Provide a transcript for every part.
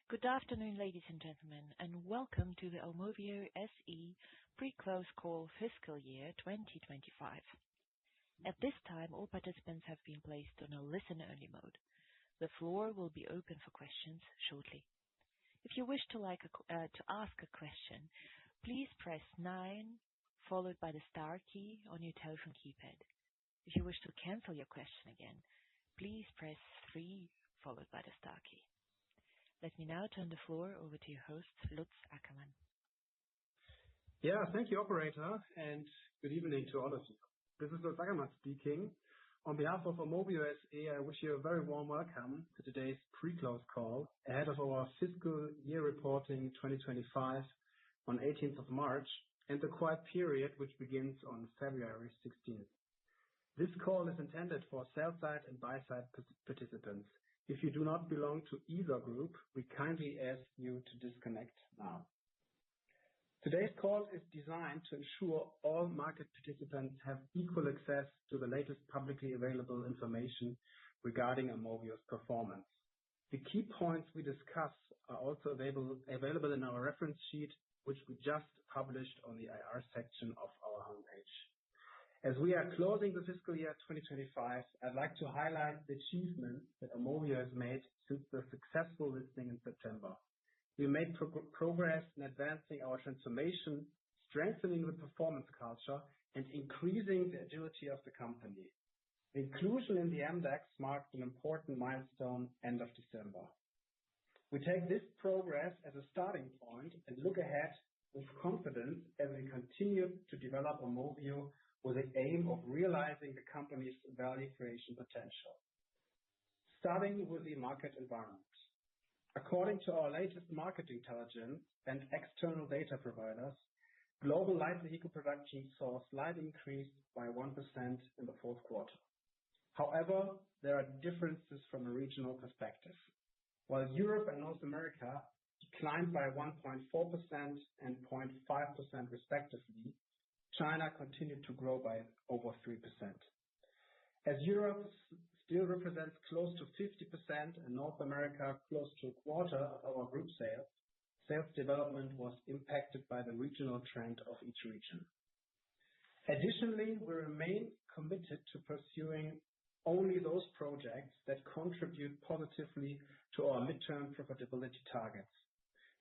Good afternoon, ladies and gentlemen, and welcome to the Aumovio SE pre-close call Fiscal Year 2025. At this time, all participants have been placed on a listen-only mode. The floor will be open for questions shortly. If you wish to ask a question, please press 9 followed by the star key on your telephone keypad. If you wish to cancel your question again, please press 3 followed by the star key. Let me now turn the floor over to your host, Lutz Ackermann. Yeah, thank you, operator, and good evening to all of you. This is Lutz Ackermann speaking. On behalf of Aumovio SE, I wish you a very warm welcome to today's pre-close call ahead of our fiscal year reporting 2025 on 18th of March and the quiet period which begins on February 16th. This call is intended for sell-side and buy-side participants. If you do not belong to either group, we kindly ask you to disconnect now. Today's call is designed to ensure all market participants have equal access to the latest publicly available information regarding Aumovio's performance. The key points we discuss are also available in our reference sheet, which we just published on the IR section of our homepage. As we are closing the fiscal year 2025, I'd like to highlight the achievements that Aumovio has made since the successful listing in September. We made progress in advancing our transformation, strengthening the performance culture, and increasing the agility of the company. The inclusion in the MDAX marked an important milestone end of December. We take this progress as a starting point and look ahead with confidence as we continue to develop Aumovio with the aim of realizing the company's value creation potential. Starting with the market environment. According to our latest market intelligence and external data providers, global light vehicle production saw a slight increase by 1% in the fourth quarter. However, there are differences from a regional perspective. While Europe and North America declined by 1.4% and 0.5% respectively, China continued to grow by over 3%. As Europe still represents close to 50% and North America close to a quarter of our group sales development was impacted by the regional trend of each region. Additionally, we remain committed to pursuing only those projects that contribute positively to our midterm profitability targets.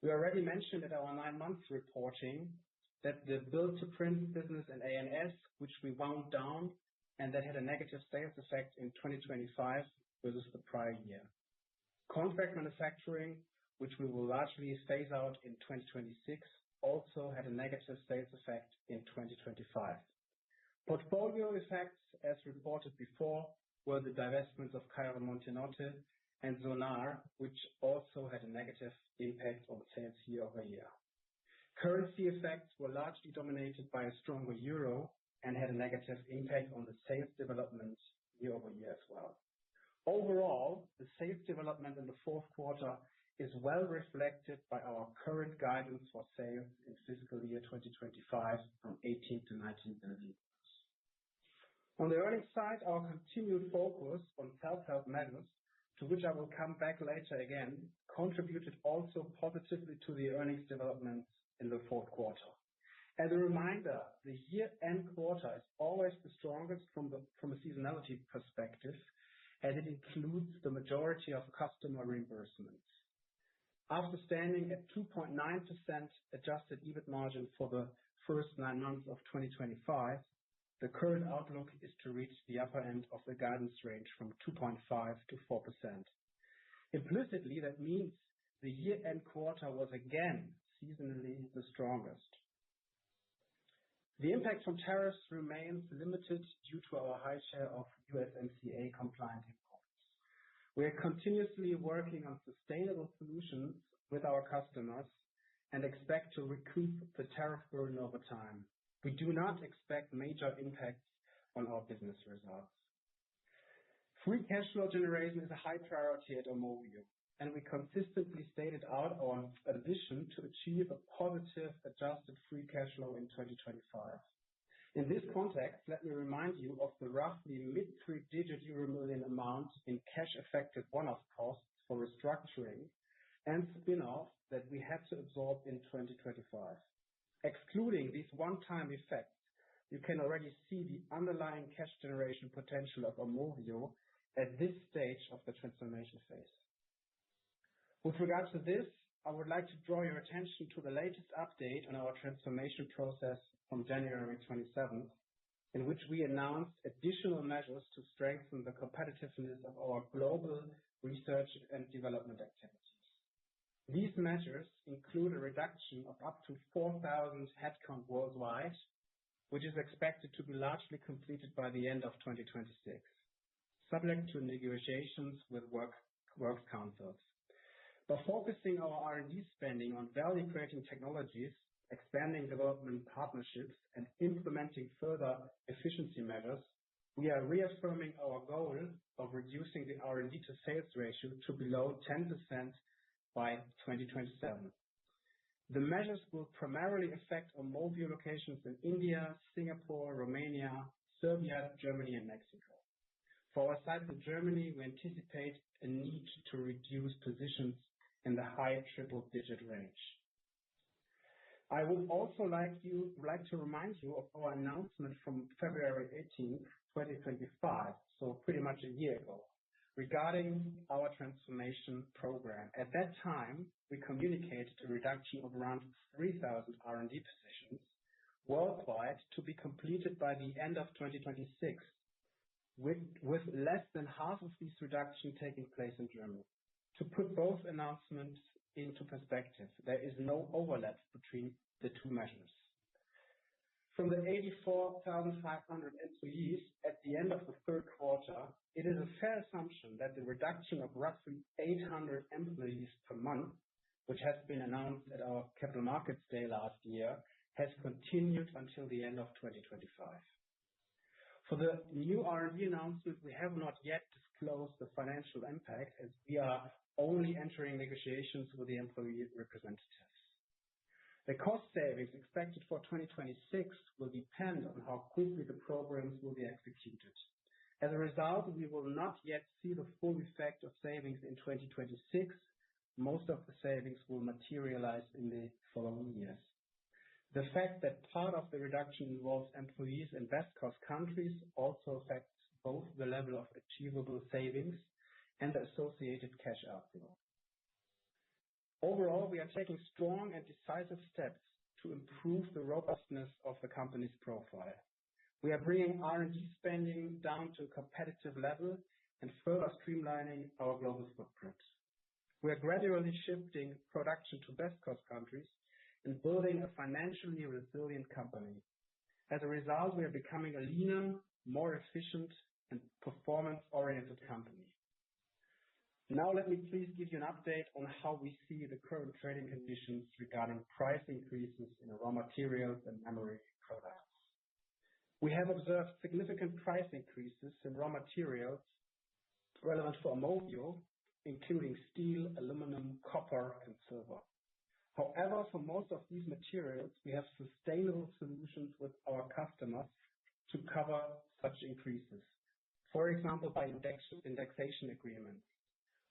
We already mentioned at our 9-month reporting that the build-to-print business in A&S, which we wound down, and that had a negative sales effect in 2025 versus the prior year. Contract manufacturing, which we will largely phase out in 2026, also had a negative sales effect in 2025. Portfolio effects, as reported before, were the divestments of Cairo Montenotte and Sonar, which also had a negative impact on sales year-over-year. Currency effects were largely dominated by a stronger euro and had a negative impact on the sales development year-over-year as well. Overall, the sales development in the fourth quarter is well reflected by our current guidance for sales in fiscal year 2025 from 18 to 19 billion. On the earnings side, our continued focus on self-help measures, to which I will come back later again, contributed also positively to the earnings development in the fourth quarter. As a reminder, the year-end quarter is always the strongest from a seasonality perspective, as it includes the majority of customer reimbursements. After standing at 2.9% adjusted EBIT margin for the first 9 months of 2025, the current outlook is to reach the upper end of the guidance range from 2.5% to 4%. Implicitly, that means the year-end quarter was again seasonally the strongest. The impact from tariffs remains limited due to our high share of USMCA compliant imports. We are continuously working on sustainable solutions with our customers and expect to recoup the tariff burden over time. We do not expect major impacts on our business results. Free cash flow generation is a high priority at Aumovio, and we consistently stated out our ambition to achieve a positive adjusted free cash flow in 2025. In this context, let me remind you of the roughly mid-three-digit euro million amount in cash-effective one-off costs for restructuring and spin-off that we had to absorb in 2025. Excluding these one-time effects, you can already see the underlying cash generation potential of Aumovio at this stage of the transformation phase. With regard to this, I would like to draw your attention to the latest update on our transformation process from January 27th, in which we announced additional measures to strengthen the competitiveness of our global research and development activities. These measures include a reduction of up to 4,000 headcount worldwide, which is expected to be largely completed by the end of 2026, subject to negotiations with works councils. By focusing our R&D spending on value-creating technologies, expanding development partnerships, and implementing further efficiency measures, we are reaffirming our goal of reducing the R&D to sales ratio to below 10% by 2027. The measures will primarily affect Aumovio locations in India, Singapore, Romania, Serbia, Germany, and Mexico. For our sites in Germany, we anticipate a need to reduce positions in the high triple-digit range. I would also like to remind you of our announcement from February 18th, 2025, so pretty much a year ago, regarding our transformation program. At that time, we communicated a reduction of around 3,000 R&D positions worldwide to be completed by the end of 2026, with less than half of these reductions taking place in Germany. To put both announcements into perspective, there is no overlap between the two measures. From the 84,500 employees at the end of the third quarter, it is a fair assumption that the reduction of roughly 800 employees per month, which has been announced at our Capital Markets Day last year, has continued until the end of 2025. For the new R&D announcement, we have not yet disclosed the financial impact, as we are only entering negotiations with the employee representatives. The cost savings expected for 2026 will depend on how quickly the programs will be executed. As a result, we will not yet see the full effect of savings in 2026. Most of the savings will materialize in the following years. The fact that part of the reduction involves employees in best cost countries also affects both the level of achievable savings and the associated cash outflow. Overall, we are taking strong and decisive steps to improve the robustness of the company's profile. We are bringing R&D spending down to a competitive level and further streamlining our global footprint. We are gradually shifting production to best cost countries and building a financially resilient company. As a result, we are becoming a leaner, more efficient, and performance-oriented company. Now let me please give you an update on how we see the current trading conditions regarding price increases in raw materials and memory products. We have observed significant price increases in raw materials relevant for Aumovio, including steel, aluminum, copper, and silver. However, for most of these materials, we have sustainable solutions with our customers to cover such increases. For example, by indexation agreements.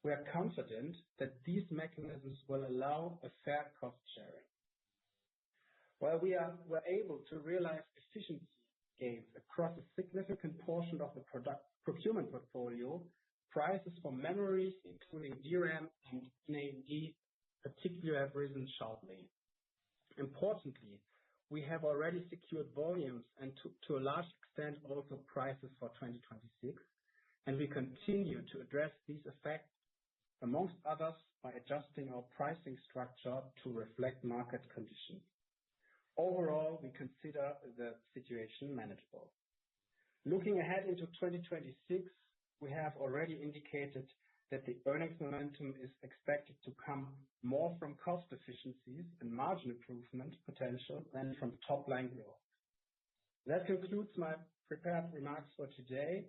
We are confident that these mechanisms will allow a fair cost sharing. While we were able to realize efficiency gains across a significant portion of the product procurement portfolio, prices for memories, including DRAM and NAND, particularly have risen sharply. Importantly, we have already secured volumes and to a large extent also prices for 2026, and we continue to address these effects, amongst others, by adjusting our pricing structure to reflect market conditions. Overall, we consider the situation manageable. Looking ahead into 2026, we have already indicated that the earnings momentum is expected to come more from cost efficiencies and margin improvement potential than from top-line growth. That concludes my prepared remarks for today,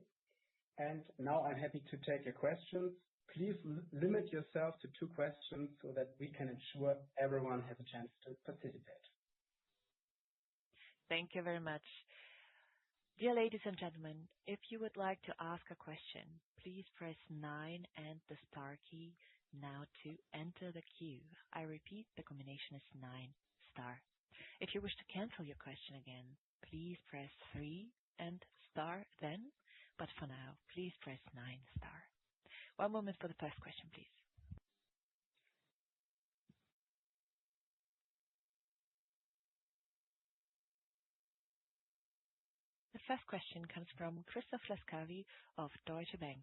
and now I'm happy to take your questions. Please limit yourself to 2 questions so that we can ensure everyone has a chance to participate. Thank you very much. Dear ladies and gentlemen, if you would like to ask a question, please press 9 and the star key Now to enter the queue. I repeat, the combination is 9 star. If you wish to cancel your question again, please press 3 and star then, but for now, please press 9 star. One moment for the first question, please. The first question comes from Christoph Laskawi of Deutsche Bank.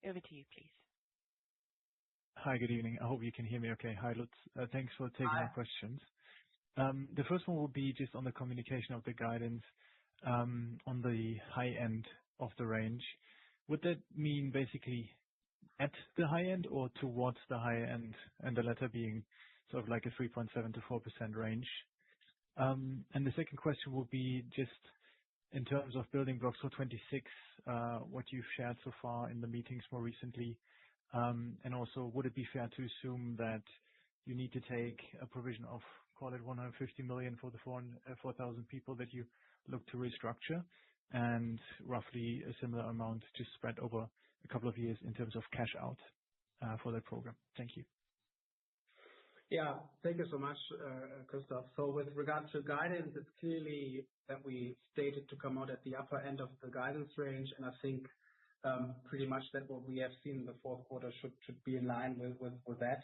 Over to you, please. Hi, good evening. I hope you can hear me okay. Hi, Lutz. Thanks for taking my questions. The first one will be just on the communication of the guidance on the high end of the range. Would that mean basically at the high end or towards the high end, and the latter being sort of like a 3.7 to 4% range? And the second question will be just in terms of building blocks for 26, what you've shared so far in the meetings more recently. And also, would it be fair to assume that you need to take a provision of, call it 150 million for the 4,000 people that you look to restructure, and roughly a similar amount just spread over a couple of years in terms of cash out for that program? Thank you. Yeah, thank you so much, Christoph. So with regard to guidance, it's clearly that we stated to come out at the upper end of the guidance range, and I think pretty much that what we have seen in the fourth quarter should be in line with that.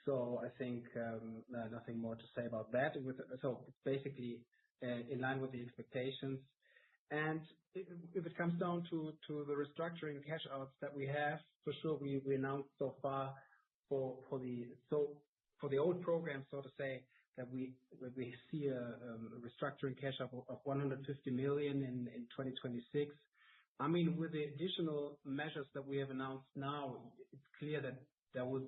So I think nothing more to say about that. So it's basically in line with the expectations. And if it comes down to the restructuring cash outs that we have, for sure we announced so far for the old program, so to say, that we see a restructuring cash out of 150 million in 2026. I mean, with the additional measures that we have announced now, it's clear that there will,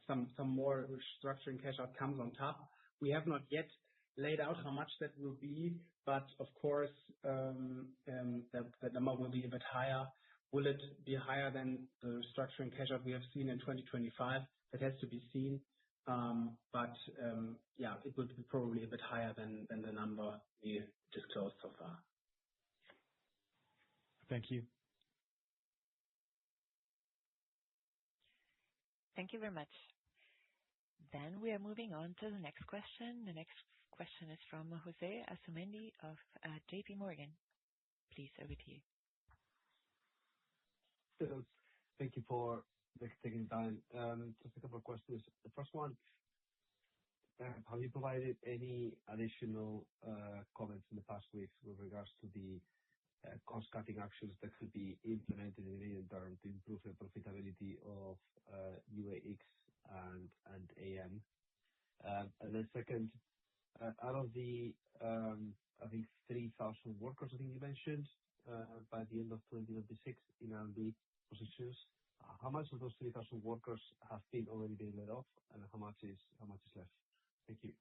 some more restructuring cash out comes on top. We have not yet laid out how much that will be, but of course, the number will be a bit higher. Will it be higher than the restructuring cash out we have seen in 2025? That has to be seen. But it would be probably a bit higher than the number we disclosed so far. Thank you. Thank you very much. Then we are moving on to the next question. The next question is from Jose Asumendi of JP Morgan. Please, over to you. Thank you for taking time. Just a couple of questions. The first one, have you provided any additional comments in the past weeks with regards to the cost-cutting actions that could be implemented in the medium term to improve the profitability of UAX and AM? And then second, out of the, I think 3,000 workers, I think you mentioned, by the end of 2026 in R&D positions, how much of those 3,000 workers have already been laid off, and how much is left? Thank you.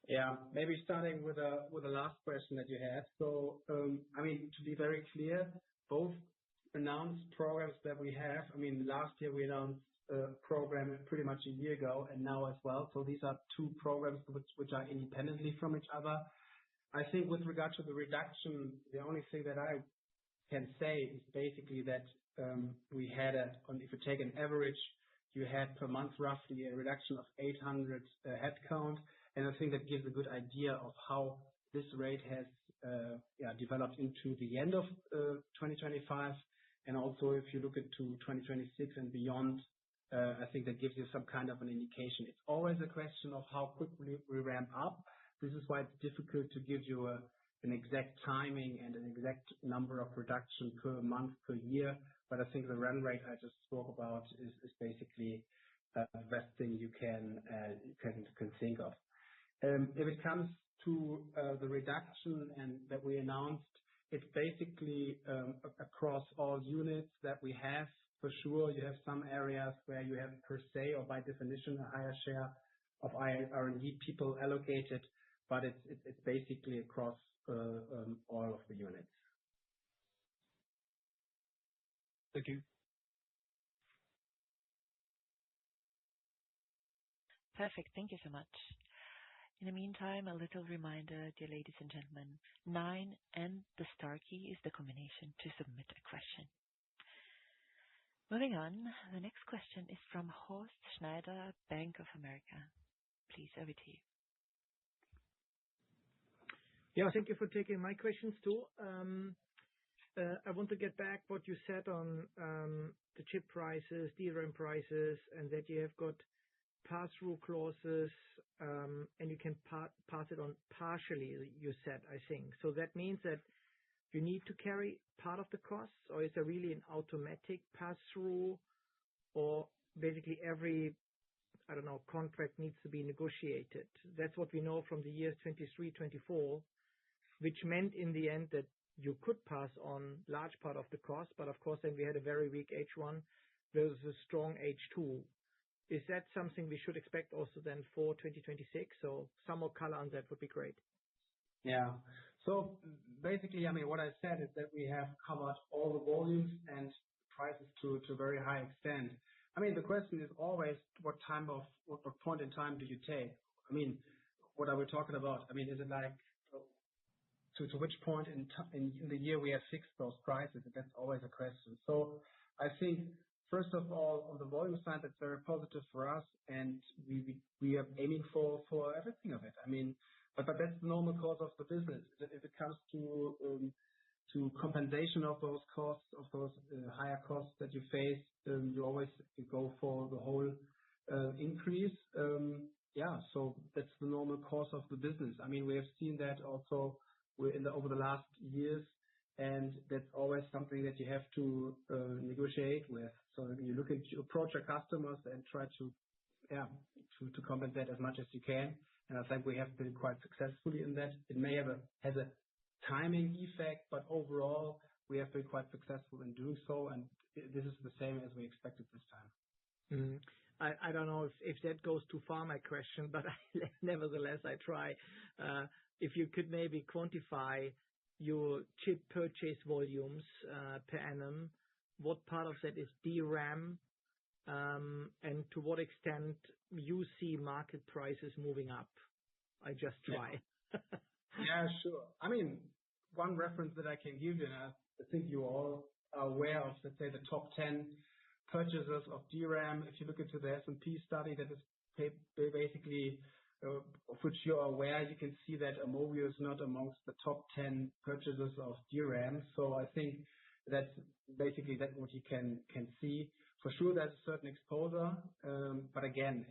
Yeah, maybe starting with the last question that you had. So, I mean, to be very clear, both announced programs that we have, I mean, last year we announced a program pretty much a year ago, and now as well. So these are two programs which are independently from each other. I think with regard to the reduction, the only thing that I can say is basically that we had if you take an average, you had per month roughly a reduction of 800 headcount. And I think that gives a good idea of how this rate has developed into the end of 2025. And also, if you look into 2026 and beyond, I think that gives you some kind of an indication. It's always a question of how quickly we ramp up. This is why it's difficult to give you an exact timing and an exact number of reduction per month, per year. But I think the run rate I just spoke about is basically the best thing you can think of. If it comes to the reduction and that we announced, it's basically across all units that we have. For sure, you have some areas where you have per se or by definition a higher share of R&D people allocated, but it's basically across all of the units. Thank you. Perfect. Thank you so much. In the meantime, a little reminder, dear ladies and gentlemen, 9 and the star key is the combination to submit a question. Moving on, the next question is from Horst Schneider, Bank of America. Please, over to you. Yeah, thank you for taking my questions too. I want to get back what you said on the chip prices, DRAM prices, and that you have got pass-through clauses, and you can pass it on partially, you said, I think. So that means that you need to carry part of the costs, or is there really an automatic pass-through, or basically every, I don't know, contract needs to be negotiated? That's what we know from the years 23, 24, which meant in the end that you could pass on large part of the cost, but of course then we had a very weak H1 versus a strong H2. Is that something we should expect also then for 2026? So some more color on that would be great. Yeah. So basically, I mean, what I said is that we have covered all the volumes and prices to a very high extent. I mean, the question is always what point in time do you take? I mean, what are we talking about? I mean, is it like to which point in the year we have fixed those prices? That's always a question. So I think, first of all, on the volume side, that's very positive for us, and we are aiming for everything of it. I mean, but that's the normal course of the business. If it comes to compensation of those costs, of those higher costs that you face, you always go for the whole increase. Yeah, so that's the normal course of the business. I mean, we have seen that also over the last years, and that's always something that you have to negotiate with. So you look at your project customers and try to compensate as much as you can. And I think we have been quite successfully in that. It may have a timing effect, but overall we have been quite successful in doing so. And this is the same as we expected this time. Mm-hmm. I don't know if that goes too far, my question, but nevertheless, I try. If you could maybe quantify your chip purchase volumes per annum, what part of that is DRAM, and to what extent you see market prices moving up? I just try. Yeah, sure. I mean, one reference that I can give you, and I think you all are aware of, let's say, the top 10 purchasers of DRAM. If you look into the S&P study that is basically of which you are aware, you can see that Aumovio is not amongst the top 10 purchasers of DRAM. So I think that's basically what you can see. For sure, there's a certain exposure, but again,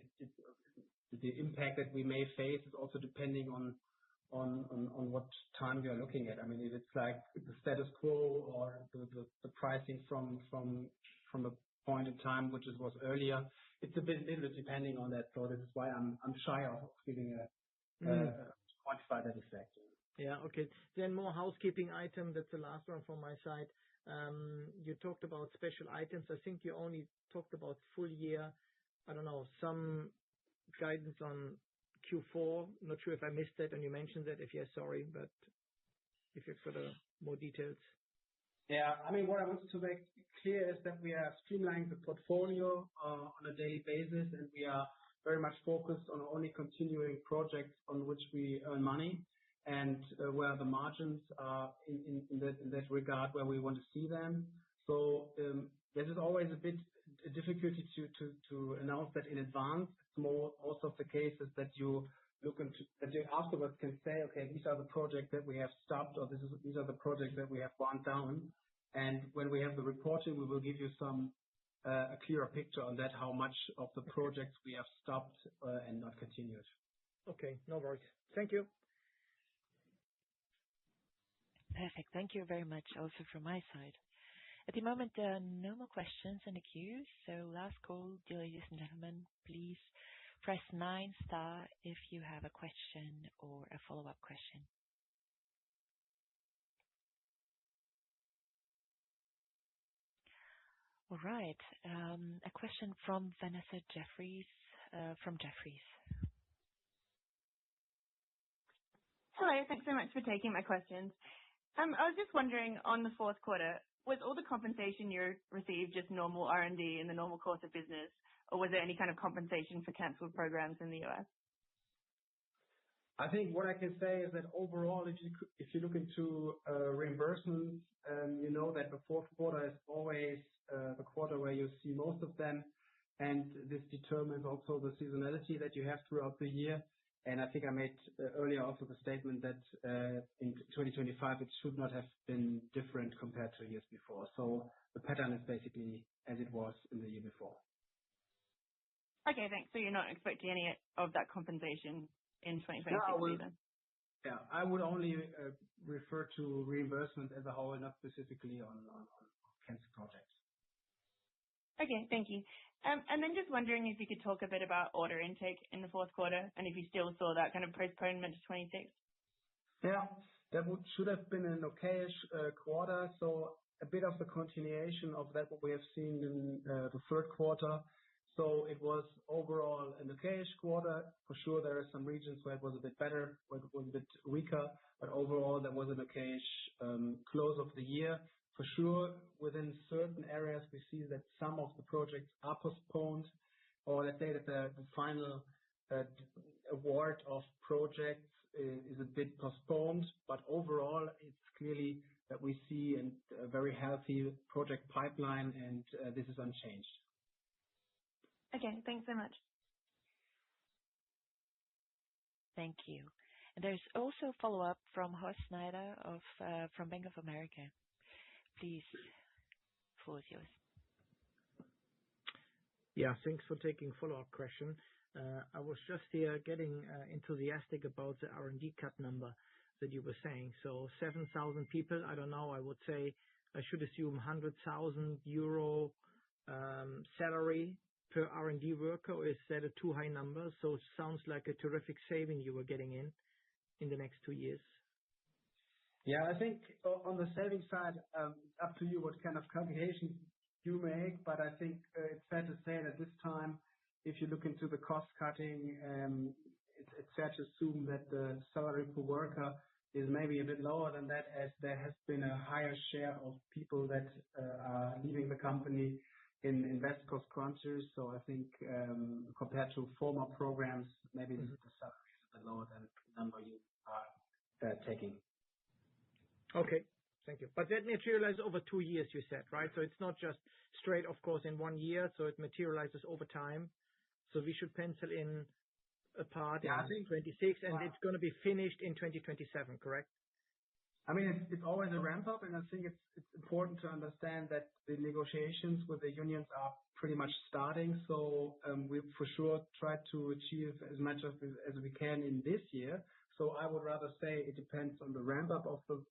the impact that we may face is also depending on what time we are looking at. I mean, if it's like the status quo or the pricing from a point in time which was earlier, it's a little bit depending on that. So this is why I'm shy of giving to quantify that effect. Yeah. Okay. Then more housekeeping item. That's the last one from my side. You talked about special items. I think you only talked about full year. I don't know, some guidance on Q4. Not sure if I missed that and you mentioned that. If yes, sorry, but if you've got more details. Yeah. I mean, what I wanted to make clear is that we are streamlining the portfolio on a daily basis, and we are very much focused on only continuing projects on which we earn money and where the margins are in that regard where we want to see them. So this is always a bit a difficulty to announce that in advance. It's most of the cases that you look into, that you afterwards can say, okay, these are the projects that we have stopped, or these are the projects that we have wound down. And when we have the reporting, we will give you a clearer picture on that, how much of the projects we have stopped and not continued. Okay, no worries. Thank you. Perfect. Thank you very much also from my side. At the moment, there are no more questions in the queue. So last call, dear ladies and gentlemen, please press 9 star if you have a question or a follow-up question. All right. A question from Vanessa Jeffries from Jeffries. Hello. Thanks so much for taking my questions. I was just wondering, on the fourth quarter, was all the compensation you received just normal R&D in the normal course of business, or was there any kind of compensation for canceled programs in the US? I think what I can say is that overall, if you look into reimbursements, you know that the fourth quarter is always the quarter where you see most of them, and this determines also the seasonality that you have throughout the year. And I think I made earlier also the statement that in 2025, it should not have been different compared to years before. So the pattern is basically as it was in the year before. Okay, thanks. So you're not expecting any of that compensation in 2026 either? Yeah, I would only refer to reimbursement as a whole, not specifically on cancer projects. Okay, thank you. And then just wondering if you could talk a bit about order intake in the fourth quarter and if you still saw that kind of postponement to 26. Yeah, that should have been an okay-ish quarter. So a bit of the continuation of that what we have seen in the third quarter. So it was overall an okay-ish quarter. For sure, there are some regions where it was a bit better, where it was a bit weaker, but overall, there was an okay-ish close of the year. For sure, within certain areas, we see that some of the projects are postponed, or let's say that the final award of projects is a bit postponed. But overall, it's clearly that we see a very healthy project pipeline, and this is unchanged. Okay, thanks so much. Thank you. And there's also a follow-up from Horst Schneider from Bank of America. Please, the floor is yours. Yeah, thanks for taking follow-up question. I was just here getting enthusiastic about the R&D cut number that you were saying. So 7,000 people, I don't know, I would say I should assume 100,000 euro salary per R&D worker, or is that a too high number? So it sounds like a terrific saving you were getting in the next 2 years. Yeah, I think on the saving side, up to you what kind of calculations you make, but I think it's fair to say that this time, if you look into the cost cutting, it's fair to assume that the salary per worker is maybe a bit lower than that, as there has been a higher share of people that are leaving the company in best cost countries. So I think compared to former programs, maybe the salary is a bit lower than the number you are taking. Okay, thank you. But that materializes over 2 years, you said, right? So it's not just straight, of course, in 1 year, so it materializes over time. So we should pencil in a part in 26, and it's going to be finished in 2027, correct? I mean, it's always a ramp up, and I think it's important to understand that the negotiations with the unions are pretty much starting. So we for sure try to achieve as much as we can in this year. So I would rather say it depends on the ramp up of the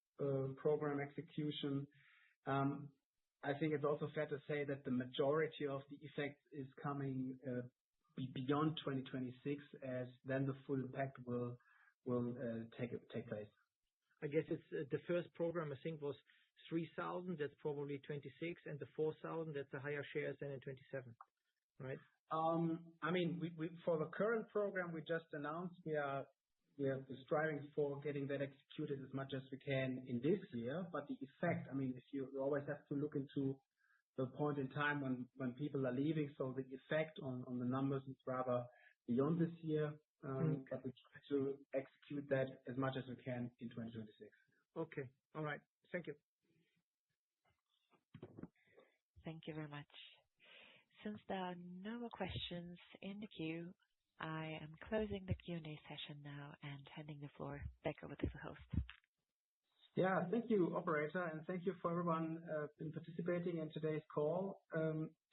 program execution. I think it's also fair to say that the majority of the effect is coming beyond 2026, as then the full impact will take place. I guess it's the first program, I think, was 3,000. That's probably 26, and the 4,000, that's a higher share than in 27, right? I mean, we for the current program we just announced, we are striving for getting that executed as much as we can in this year. But the effect, I mean, if you always have to look into the point in time when people are leaving, so the effect on the numbers is rather beyond this year. But we try to execute that as much as we can in 2026. Okay. All right. Thank you. Thank you very much. Since there are no more questions in the queue, I am closing the Q&A session now and handing the floor back over to the host. Yeah, thank you, operator, and thank you for everyone in participating in today's call.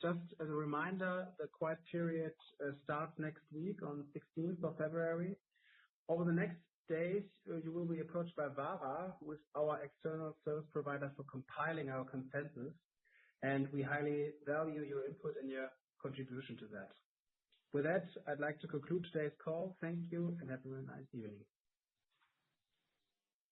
Just as a reminder, the quiet period starts next week on 16th of February. Over the next days, you will be approached by Vara, who is our external service provider for compiling our consensus, and we highly value your input and your contribution to that. With that, I'd like to conclude today's call. Thank you, and have a very nice evening.